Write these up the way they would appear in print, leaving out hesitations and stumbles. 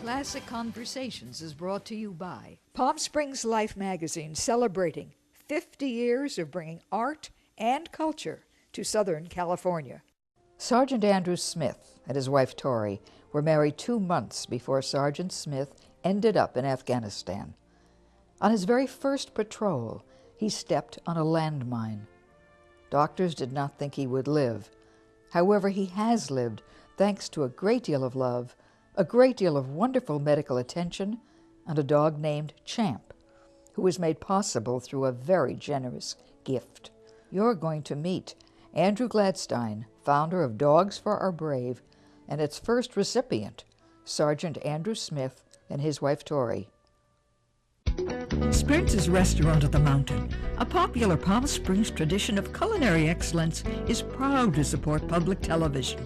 Classic Conversations is brought to you by Palm Springs Life magazine, celebrating 50 years of bringing art and culture to Southern California. Sergeant Andrew Smith and his wife Tori were married 2 months before Sergeant Smith ended up in Afghanistan. On his very first patrol, he stepped on a landmine. Doctors did not think he would live. However, he has lived thanks to a great deal of love, a great deal of wonderful medical attention, and a dog named Champ, who was made possible through a very generous gift. You're going to meet Andrew Gladstein, founder of Dogs for Our Brave, and its first recipient, Sergeant Andrew Smith and his wife Tori. Sprints Restaurant at the Mountain, a popular Palm Springs tradition of culinary excellence, is proud to support public television.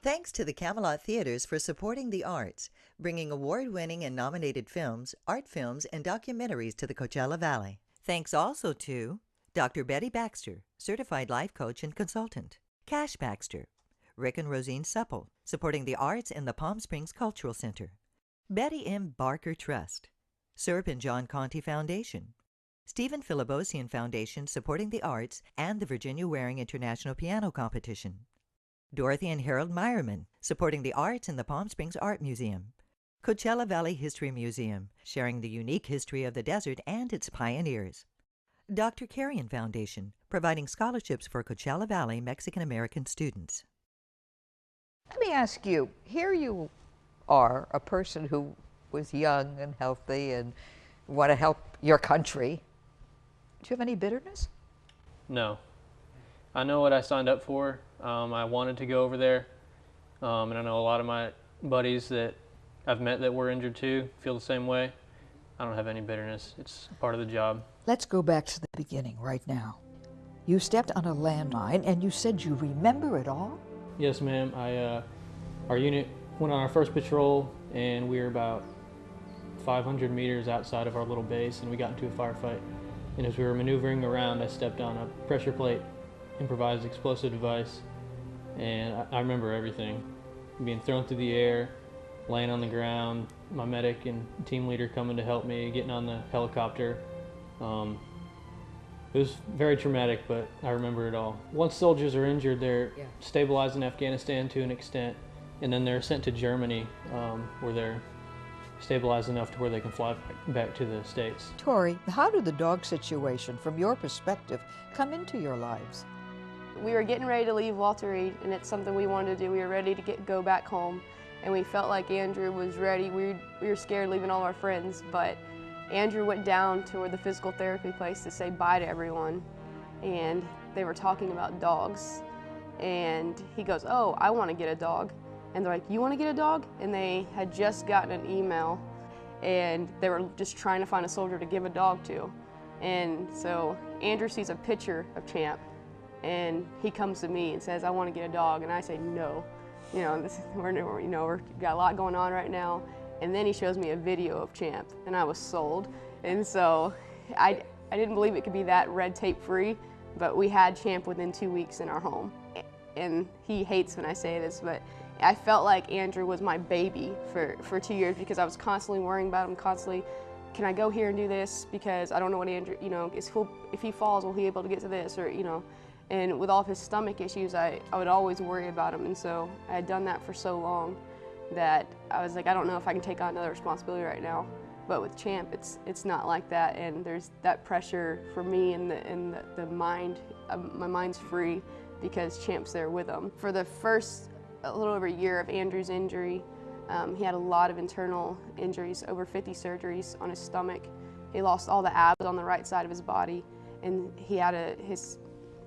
Thanks to the Camelot Theaters for supporting the arts, bringing award-winning and nominated films, art films, and documentaries to the Coachella Valley. Thanks also to Dr. Betty Baxter, Certified Life Coach and Consultant. Cash Baxter. Rick and Rosine Supple, supporting the arts in the Palm Springs Cultural Center. Betty M. Barker Trust. Serp and John Conti Foundation. Stephen Philibosian Foundation, supporting the arts and the Virginia Waring International Piano Competition. Dorothy and Harold Meyerman, supporting the arts in the Palm Springs Art Museum. Coachella Valley History Museum, sharing the unique history of the desert and its pioneers. Dr. Carrion Foundation, providing scholarships for Coachella Valley Mexican-American students. Let me ask you, here you are, a person who was young and healthy and want to help your country. Do you have any bitterness? No. I know what I signed up for. I wanted to go over there, and I know a lot of my buddies that I've met that were injured too feel the same way. I don't have any bitterness. It's part of the job. Let's go back to the beginning right now. You stepped on a landmine and you said you remember it all? Yes, ma'am. Our unit went on our first patrol, and we were about 500 meters outside of our little base, and we got into a firefight. And as we were maneuvering around, I stepped on a pressure plate, improvised explosive device, and I remember everything. Being thrown through the air, laying on the ground, my medic and team leader coming to help me, getting on the helicopter. It was very traumatic, but I remember it all. Once soldiers are injured, they're stabilized in Afghanistan to an extent, and then they're sent to Germany, where they're stabilized enough to where they can fly back to the States. Tori, how did the dog situation, from your perspective, come into your lives? We were getting ready to leave Walter Reed, and it's something we wanted to do. We were ready to go back home, and we felt like Andrew was ready. We were scared leaving all our friends, but Andrew went down to the physical therapy place to say bye to everyone, and they were talking about dogs. And he goes, "Oh, I want to get a dog." And they're like, "You want to get a dog?" And they had just gotten an email, and they were just trying to find a soldier to give a dog to. And so Andrew sees a picture of Champ, and he comes to me and says, "I want to get a dog." And I say, "No, we've got a lot going on right now." And then he shows me a video of Champ, and I was sold. And so I didn't believe it could be that red tape free, but we had Champ within 2 weeks in our home. And he hates when I say this, but I felt like Andrew was my baby for 2 years, because I was constantly worrying about him, constantly, can I go here and do this? Because I don't know what Andrew, if he falls, will he be able to get to this? Or, and with all of his stomach issues, I would always worry about him. And so I had done that for so long that I was like, I don't know if I can take on another responsibility right now. But with Champ, it's not like that, and there's that pressure for me, and the mind, my mind's free because Champ's there with him. For the first a little over a year of Andrew's injury, he had a lot of internal injuries, over 50 surgeries on his stomach. He lost all the abs on the right side of his body, and his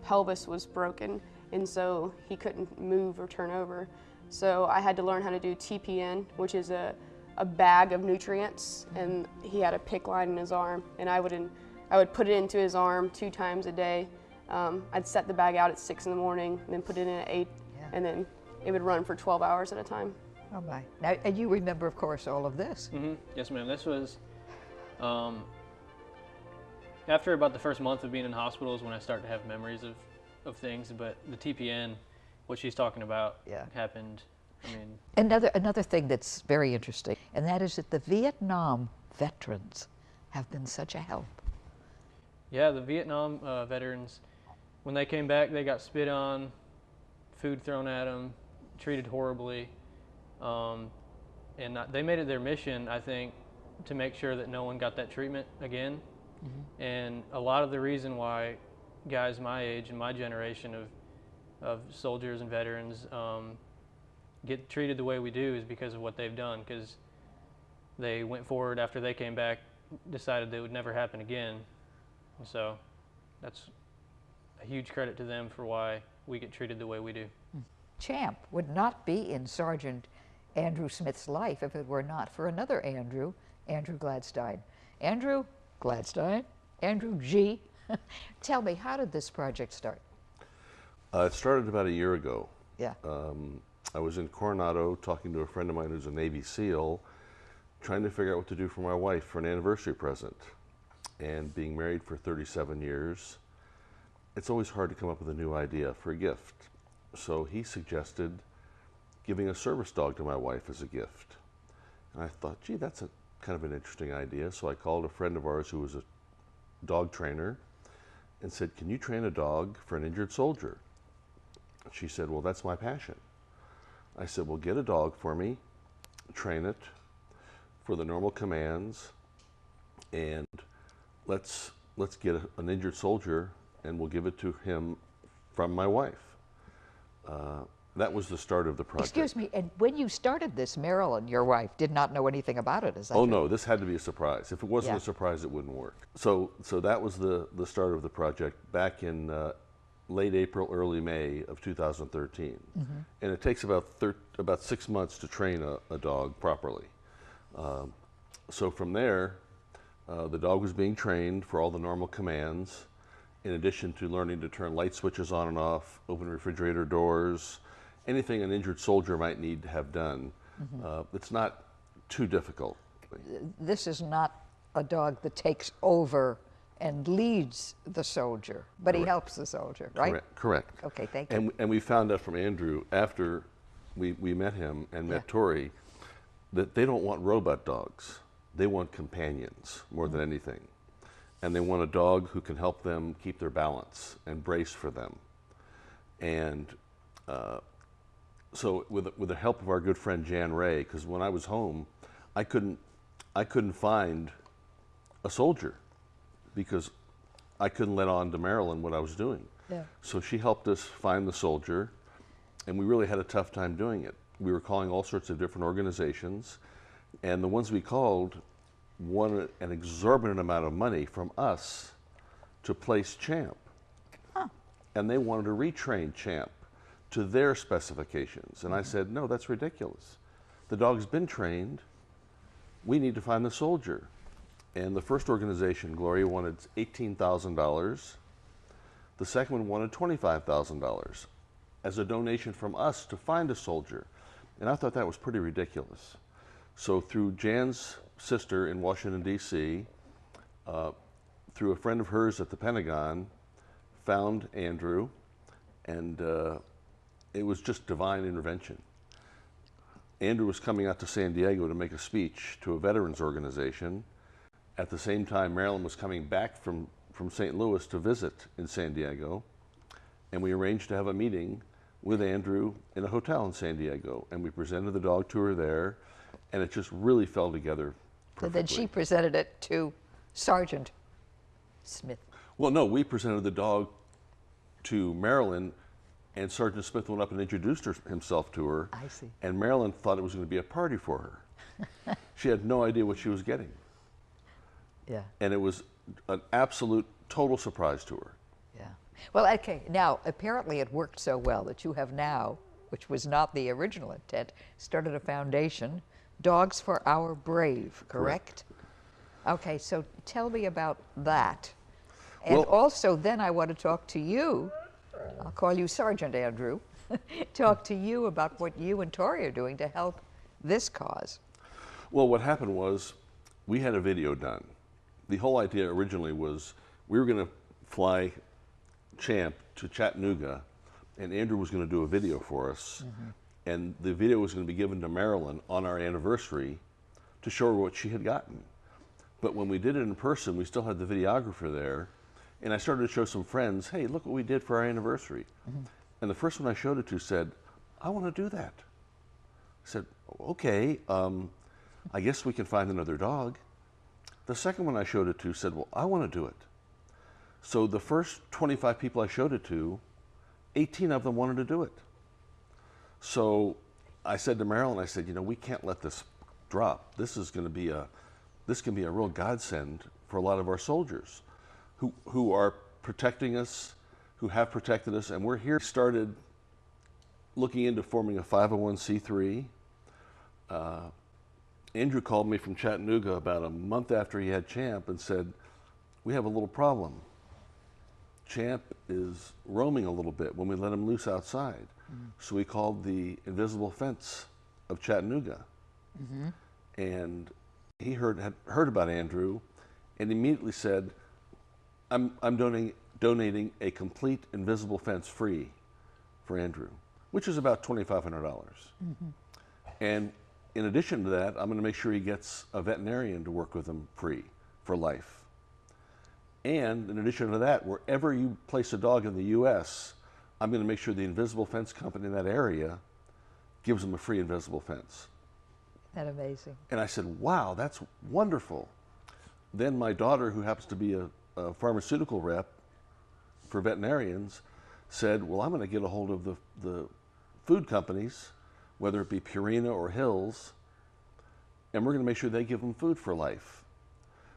pelvis was broken, and so he couldn't move or turn over. So I had to learn how to do TPN, which is a bag of nutrients, and he had a PICC line in his arm, and I would put it into his arm 2 times a day. I'd set the bag out at 6 in the morning, and then put it in at 8, and then it would run for 12 hours at a time. Oh my. Now, and you remember, of course, all of this. Mm-hmm. Yes, ma'am. This was after about the first month of being in hospital is when I started to have memories of things, but the TPN, what she's talking about, happened I mean, Another thing that's very interesting, and that is that the Vietnam veterans have been such a help. yeah, the Vietnam veterans, when they came back, they got spit on, food thrown at them, treated horribly, and they made it their mission, I think, to make sure that no one got that treatment again. And a lot of the reason why guys my age and my generation of soldiers and veterans get treated the way we do is because of what they've done, because they went forward after they came back, decided that it would never happen again. And so that's a huge credit to them for why we get treated the way we do. Champ would not be in Sergeant Andrew Smith's life if it were not for another Andrew, Andrew Gladstein. Andrew Gladstein, Andrew G. Tell me, how did this project start? It started about a year ago. Yeah. I was in Coronado talking to a friend of mine who's a Navy SEAL, trying to figure out what to do for my wife for an anniversary present. And being married for 37 years, it's always hard to come up with a new idea for a gift. So he suggested giving a service dog to my wife as a gift. And I thought, gee, that's a kind of an interesting idea. So I called a friend of ours who was a dog trainer and said, can you train a dog for an injured soldier? She said, well, that's my passion. I said, well, get a dog for me, train it for the normal commands, and let's get an injured soldier and we'll give it to him from my wife. That was the start of the project. Excuse me, and when you started this, Marilyn, your wife, did not know anything about it, is that Oh true? no, this had to be a surprise. If it wasn't Yeah. a surprise, it wouldn't work. So that was the start of the project back in late April, early May of 2013. And it takes about 6 months to train a dog properly. So from there, the dog was being trained for all the normal commands, in addition to learning to turn light switches on and off, open refrigerator doors, anything an injured soldier might need to have done. It's not too difficult. This is not a dog that takes over and leads the soldier, but he Correct. helps the soldier, right? Correct. Okay, thank you. And we found out from Andrew after we met him and met Yeah. Tori that they don't want robot dogs. They want companions more than anything. And they want a dog who can help them keep their balance and brace for them. And so with the help of our good friend Jan Ray, because when I was home, I couldn't find a soldier because I couldn't let on to Marilyn what I was doing. Yeah. So she helped us find the soldier, and we really had a tough time doing it. We were calling all sorts of different organizations, and the ones we called wanted an exorbitant amount of money from us to place Champ. And they wanted to retrain Champ to their specifications. And I said, no, that's ridiculous. The dog's been trained. We need to find the soldier. And the first organization, Gloria, wanted $18,000. The second one wanted $25,000 as a donation from us to find a soldier. And I thought that was pretty ridiculous. So through Jan's sister in Washington, D.C., through a friend of hers at the Pentagon, found Andrew, and it was just divine intervention. Andrew was coming out to San Diego to make a speech to a veterans organization. At the same time, Marilyn was coming back from St. Louis to visit in San Diego, and we arranged to have a meeting with Andrew in a hotel in San Diego, and we presented the dog to her there, and it just really fell together perfectly. And then she presented it to Sergeant Smith. Well, no, we presented the dog to Marilyn, and Sergeant Smith went up and introduced himself to her. I see. And Marilyn thought it was going to be a party for her. She had no idea what she was getting. Yeah, And it was an absolute, total surprise to her. yeah. Well, okay, now, apparently it worked so well that you have now, which was not the original intent, started a foundation, Dogs for Our Brave, correct? Okay, so tell me about that. And Well- also, then I want to talk to you, I'll call you Sergeant Andrew, talk to you about what you and Tori are doing to help this cause. Well, what happened was we had a video done. The whole idea originally was we were going to fly Champ to Chattanooga, and Andrew was going to do a video for us and the video was going to be given to Marilyn on our anniversary to show her what she had gotten. But when we did it in person, we still had the videographer there, and I started to show some friends, hey, look what we did for our anniversary. And the first one I showed it to said, I want to do that. I said, okay, I guess we can find another dog. The second one I showed it to said, well, I want to do it. So the first 25 people I showed it to, 18 of them wanted to do it. So I said to Marilyn, I said, you know, we can't let this drop. This is going to be this can be a real godsend for a lot of our soldiers who are protecting us, who have protected us, and we're here. Started looking into forming a 501c3. Andrew called me from Chattanooga about a month after he had Champ and said, we have a little problem. Champ is roaming a little bit when we let him loose outside. So we called the invisible fence of Chattanooga. And he had heard about Andrew and immediately said, I'm donating a complete invisible fence free for Andrew, which is about $2,500. And in addition to that, I'm going to make sure he gets a veterinarian to work with him free for life. And in addition to that, wherever you place a dog in the U.S., I'm going to make sure the invisible fence company in that area gives them a free invisible fence. That's amazing. And I said, wow, that's wonderful. Then my daughter, who happens to be a pharmaceutical rep for veterinarians, said, well, I'm going to get a hold of the food companies, whether it be Purina or Hills, and we're going to make sure they give them food for life.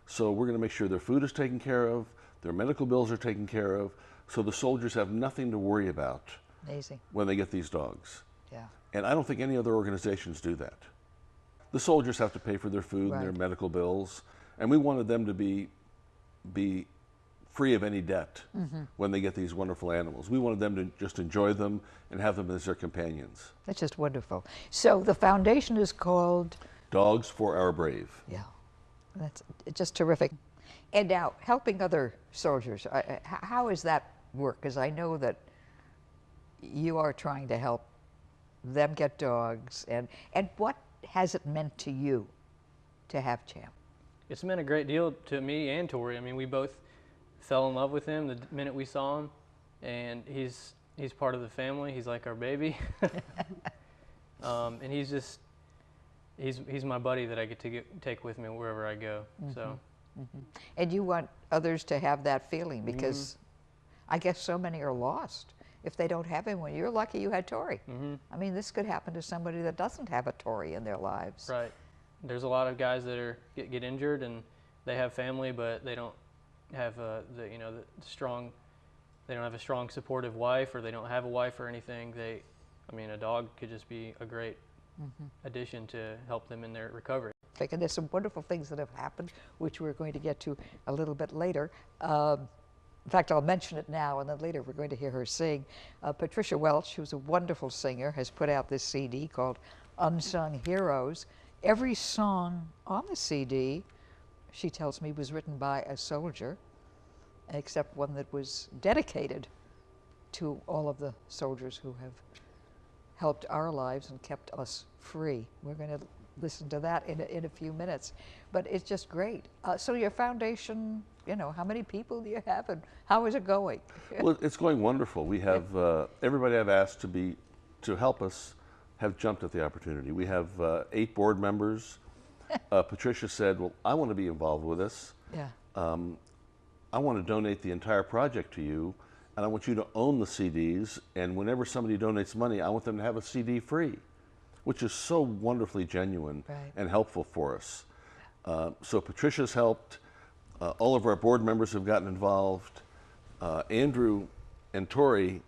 So we're going to make sure their food is taken care of, their medical bills are taken care of, so the soldiers have nothing to worry about. Amazing. When they get these dogs. Yeah. And I don't think any other organizations do that. The soldiers have to pay for their food and their medical bills, and we wanted them to be free of any debt when they get these wonderful animals. We wanted them to just enjoy them and have them as their companions. That's just wonderful. So the foundation is called? Dogs for Our Brave. Yeah, that's just terrific. And now, helping other soldiers, how does that work? Because I know that you are trying to help them get dogs, and what has it meant to you to have Champ? It's meant a great deal to me and Tori. I mean, we both fell in love with him the minute we saw him, and he's part of the family. He's like our baby. And he's my buddy that I get to take with me wherever I go. So. And you want others to have that feeling, because I guess so many are lost if they don't have anyone. You're lucky you had Tori. I mean, this could happen to somebody that doesn't have a Tori in their lives. Right. There's a lot of guys that get injured and they have family, but they don't have they don't have a strong supportive wife, or they don't have a wife or anything. I mean, a dog could just be a great addition to help them in their recovery. And there's some wonderful things that have happened, which we're going to get to a little bit later. In fact, I'll mention it now, and then later we're going to hear her sing. Patricia Welch, who's a wonderful singer, has put out this CD called Unsung Heroes. Every song on the CD, she tells me, was written by a soldier, except one that was dedicated to all of the soldiers who have helped our lives and kept us free. We're going to listen to that in a few minutes, but it's just great. So your foundation, how many people do you have, and how is it going? Well, it's going wonderful. We have everybody I've asked to help us have jumped at the opportunity. We have 8 board members. Patricia said, well, I want to be involved with this. Yeah. I want to donate the entire project to you, and I want you to own the CDs, and whenever somebody donates money, I want them to have a CD free, which is so wonderfully genuine and helpful for us. So Patricia's helped. All of our board members have gotten involved. Andrew and Tori,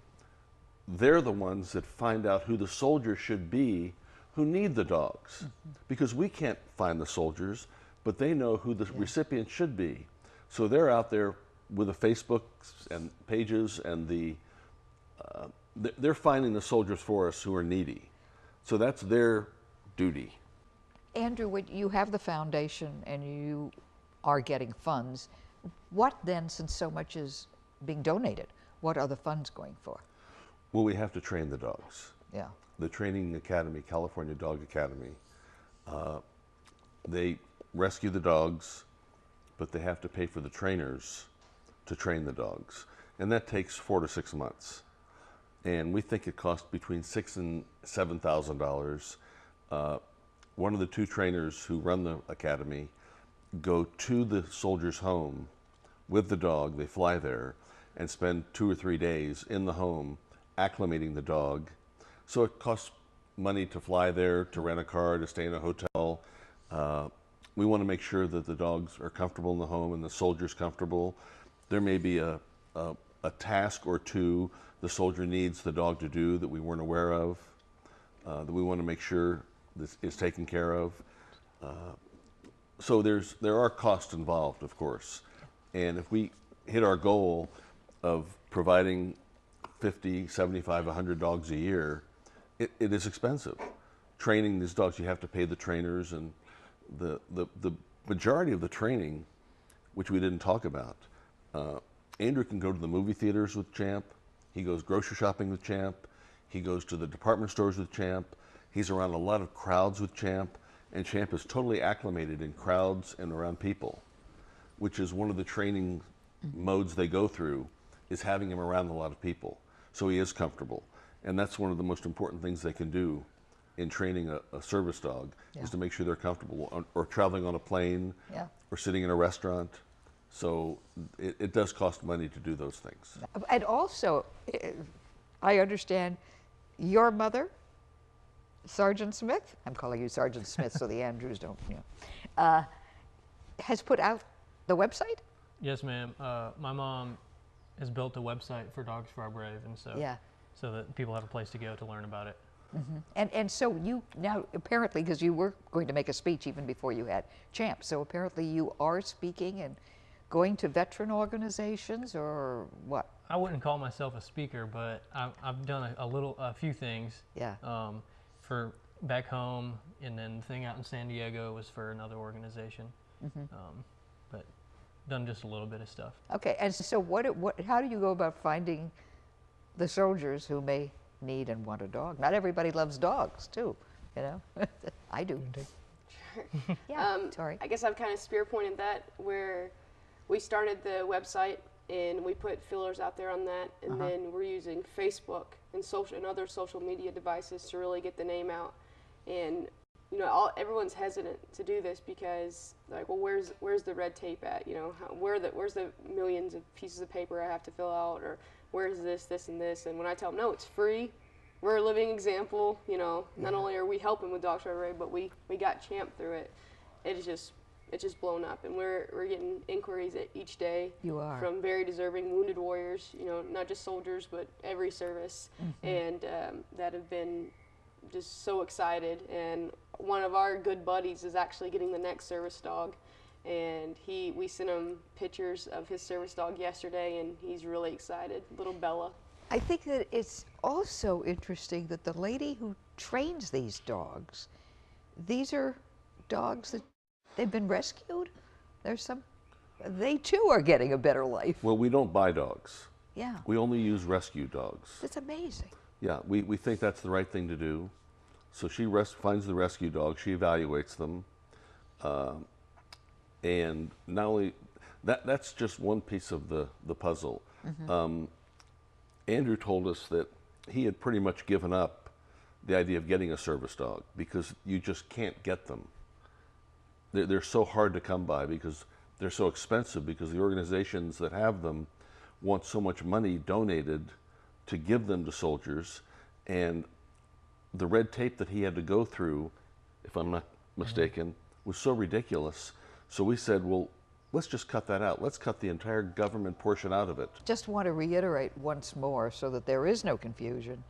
they're the ones that find out who the soldiers should be who need the dogs. Because we can't find the soldiers, but they know who the recipients should be. So they're out there with the Facebooks and pages, and they're finding the soldiers for us who are needy. So that's their duty. Andrew, when you have the foundation and you are getting funds, what then, since so much is being donated, what are the funds going for? Well, we have to train the dogs. Yeah. the training academy, California Dog Academy. They rescue the dogs, but they have to pay for the trainers to train the dogs. And that takes 4 to 6 months. And we think it costs between $6,000 and $7,000. One of the 2 trainers who run the academy go to the soldier's home with the dog. They fly there and spend 2 or 3 days in the home acclimating the dog. So it costs money to fly there, to rent a car, to stay in a hotel. We want to make sure that the dogs are comfortable in the home and the soldier's comfortable. There may be a task or 2 the soldier needs the dog to do that we weren't aware of, that we want to make sure this is taken care of. So there are costs involved, of course. And if we hit our goal of providing 50, 75, 100 dogs a year, it is expensive. Training these dogs, you have to pay the trainers, and the majority of the training, which we didn't talk about, Andrew can go to the movie theaters with Champ. He goes grocery shopping with Champ. He goes to the department stores with Champ. He's around a lot of crowds with Champ, and Champ is totally acclimated in crowds and around people, which is one of the training modes they go through, is having him around a lot of people. So he is comfortable. And that's one of the most important things they can do in training a service dog, is to make sure they're comfortable, or traveling on a plane, or sitting in a restaurant. So it does cost money to do those things. And also, I understand your mother, Sergeant Smith, I'm calling you Sergeant Smith so the Andrews don't, has put out the website? Yes, ma'am. My mom has built a website for Dogs for Our Brave, and so that people have a place to go to learn about it. And so you now, apparently, because you were going to make a speech even before you had Champ, so apparently you are speaking and going to veteran organizations, or what? I wouldn't call myself a speaker, but I've done a few things. For back home, and then the thing out in San Diego was for another organization. But done just a little bit of stuff. Okay, and so how do you go about finding the soldiers who may need and want a dog? Not everybody loves dogs, too, you know? I do. Sorry. I guess I've kind of spear pointed that, where we started the website and we put fillers out there on that, and then we're using Facebook and other social media devices to really get the name out. And everyone's hesitant to do this because, like, well, where's the red tape at? Where's the millions of pieces of paper I have to fill out, or where's this, and this? And when I tell them, no, it's free. We're a living example. Not only are we helping with Dogs for Our Brave, but we got Champ through it. It's just blown up, and we're getting inquiries each day. You are. From very deserving wounded warriors, not just soldiers, but every service, and that have been just so excited. And one of our good buddies is actually getting the next service dog, and we sent him pictures of his service dog yesterday, and he's really excited, little Bella. I think that it's also interesting that the lady who trains these dogs, these are dogs that they've been rescued. They too are getting a better life. Well, we don't buy dogs. Yeah. We only use rescue dogs. That's amazing. Yeah, we think that's the right thing to do. So she finds the rescue dogs, she evaluates them, and not only that's just one piece of the puzzle. Andrew told us that he had pretty much given up the idea of getting a service dog because you just can't get them. They're so hard to come by because they're so expensive, because the organizations that have them want so much money donated to give them to soldiers, and the red tape that he had to go through, if I'm not mistaken, was so ridiculous. So we said, well, let's just cut that out. Let's cut the entire government portion out of it. Just want to reiterate once more, so that there is no confusion,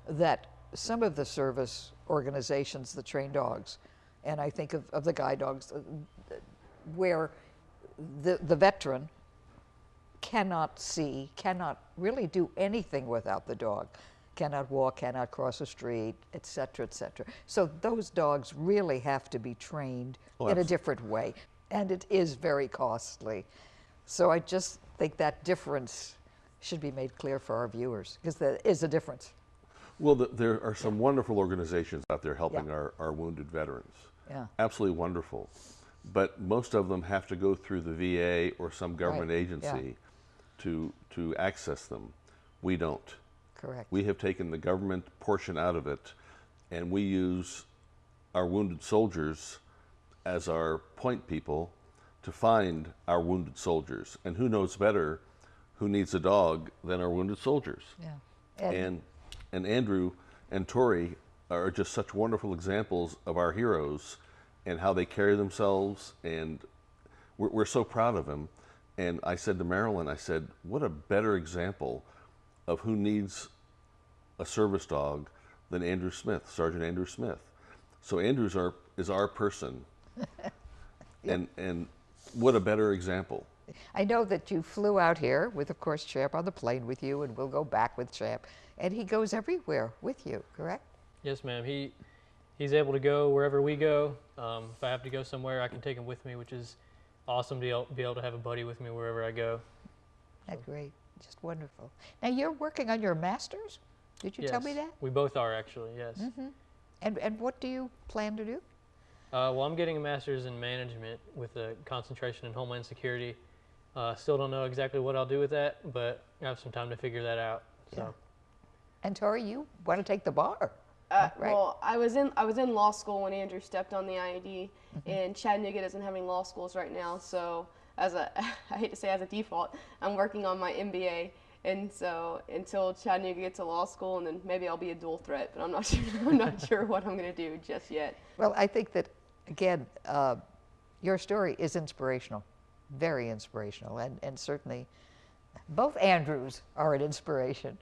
that some of the service organizations that train dogs, and I think of the guide dogs, where the veteran cannot really do anything without the dog, cannot walk, cannot cross a street, et cetera, et cetera. So those dogs really have to be trained in a different way, and it is very costly. So I just think that difference should be made clear for our viewers, because there is a difference. Well, there are some wonderful organizations out there helping Yeah. our wounded veterans. Yeah. Absolutely wonderful. But most of them have to go through the VA or some government Right. agency to access them. We don't. Correct. We have taken the government portion out of it, and we use our wounded soldiers as our point people to find our wounded soldiers. And who knows better who needs a dog than our wounded soldiers? Yeah. And Andrew and Tori are just such wonderful examples of our heroes and how they carry themselves, and we're so proud of them. And I said to Marilyn, I said, what a better example of who needs a service dog than Andrew Smith, Sergeant Andrew Smith. So Andrew is our person. Yep. And what a better example. I know that you flew out here with, of course, Champ on the plane with you, and we'll go back with Champ. And he goes everywhere with you, correct? Yes, ma'am. He's able to go wherever we go. If I have to go somewhere, I can take him with me, which is awesome to be able to have a buddy with me wherever I go. That's great. Just wonderful. Now, you're working on your master's? Did you tell me that? We both are, actually, yes. Mm-hmm. And what do you plan to do? Well, I'm getting a master's in management with a concentration in Homeland Security. Still don't know exactly what I'll do with that, but I have some time to figure that out. So. Yeah. And Tori, you want to take the bar? Right. Well, I was in law school when Andrew stepped on the IED, and Chattanooga doesn't have any law schools right now. So, I hate to say as a default, I'm working on my MBA, and so until Chattanooga gets a law school, and then maybe I'll be a dual threat, but I'm not sure. I'm not sure what I'm going to do just yet. Well, I think that again, your story is inspirational, very inspirational, and certainly both Andrews are an inspiration.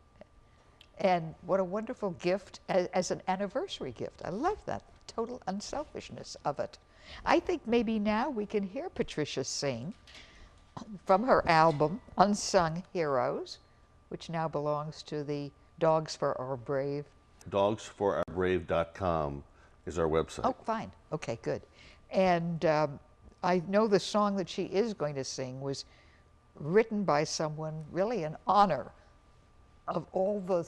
And what a wonderful gift as an anniversary gift. I love that total unselfishness of it. I think maybe now we can hear Patricia sing from her album, Unsung Heroes, which now belongs to the Dogs for Our Brave. Dogsforourbrave.com is our website. Oh, fine. Okay, good. And I know the song that she is going to sing was written by someone really in honor of all the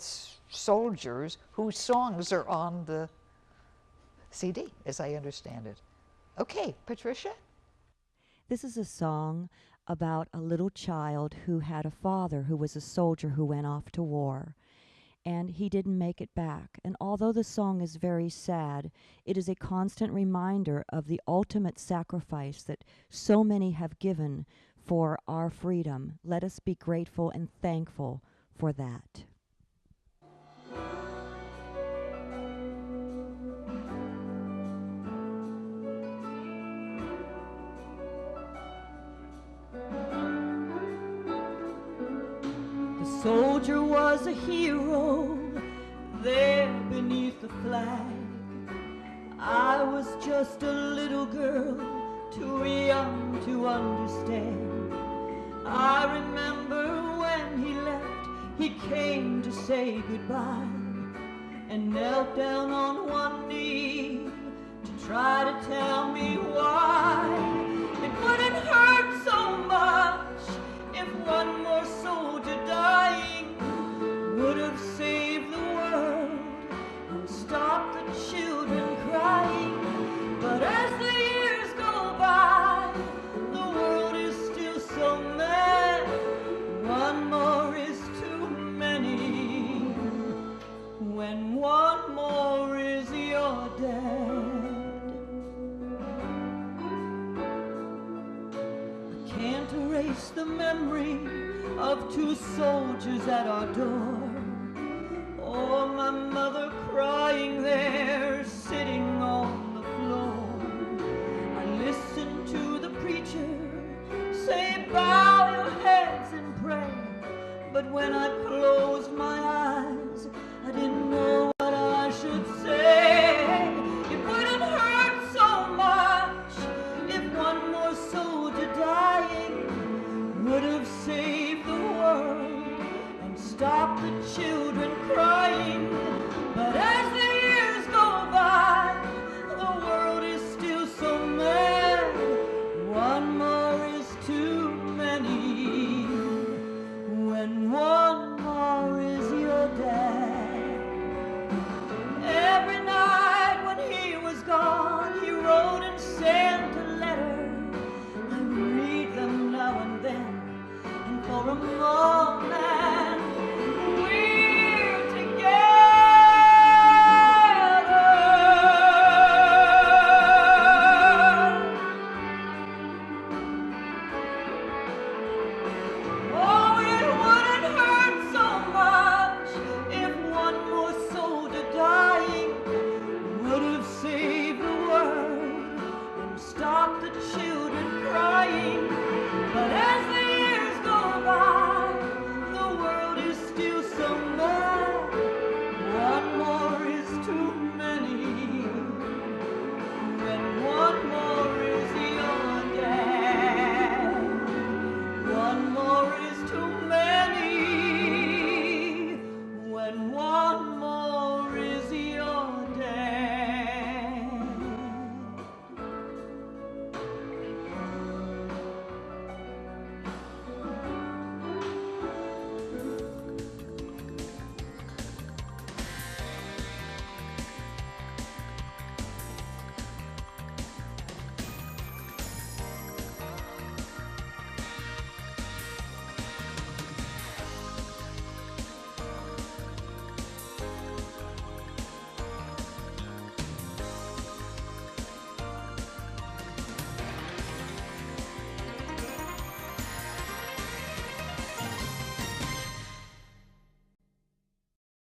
soldiers whose songs are on the CD, as I understand it. Okay, Patricia? This is a song about a little child who had a father who was a soldier who went off to war, and he didn't make it back. And although the song is very sad, it is a constant reminder of the ultimate sacrifice that so many have given for our freedom. Let us be grateful and thankful for that. The soldier was a hero there beneath the flag. I was just a little girl, too young to understand. I remember when he left, he came to say goodbye and knelt down on one knee to try to tell me why it wouldn't hurt so much if one more soldier dying would have saved the world and stopped the children crying. But as the years go by, the world is still so mad. One more is too many when one more is your dad. I can't erase the memory of two soldiers at our door, or my mother crying there sitting on the floor. I listened to the preacher say, bow your heads and pray, but when I closed my eyes, I didn't know what I should say. It wouldn't hurt so much if one more soldier dying would have saved the world and stopped the children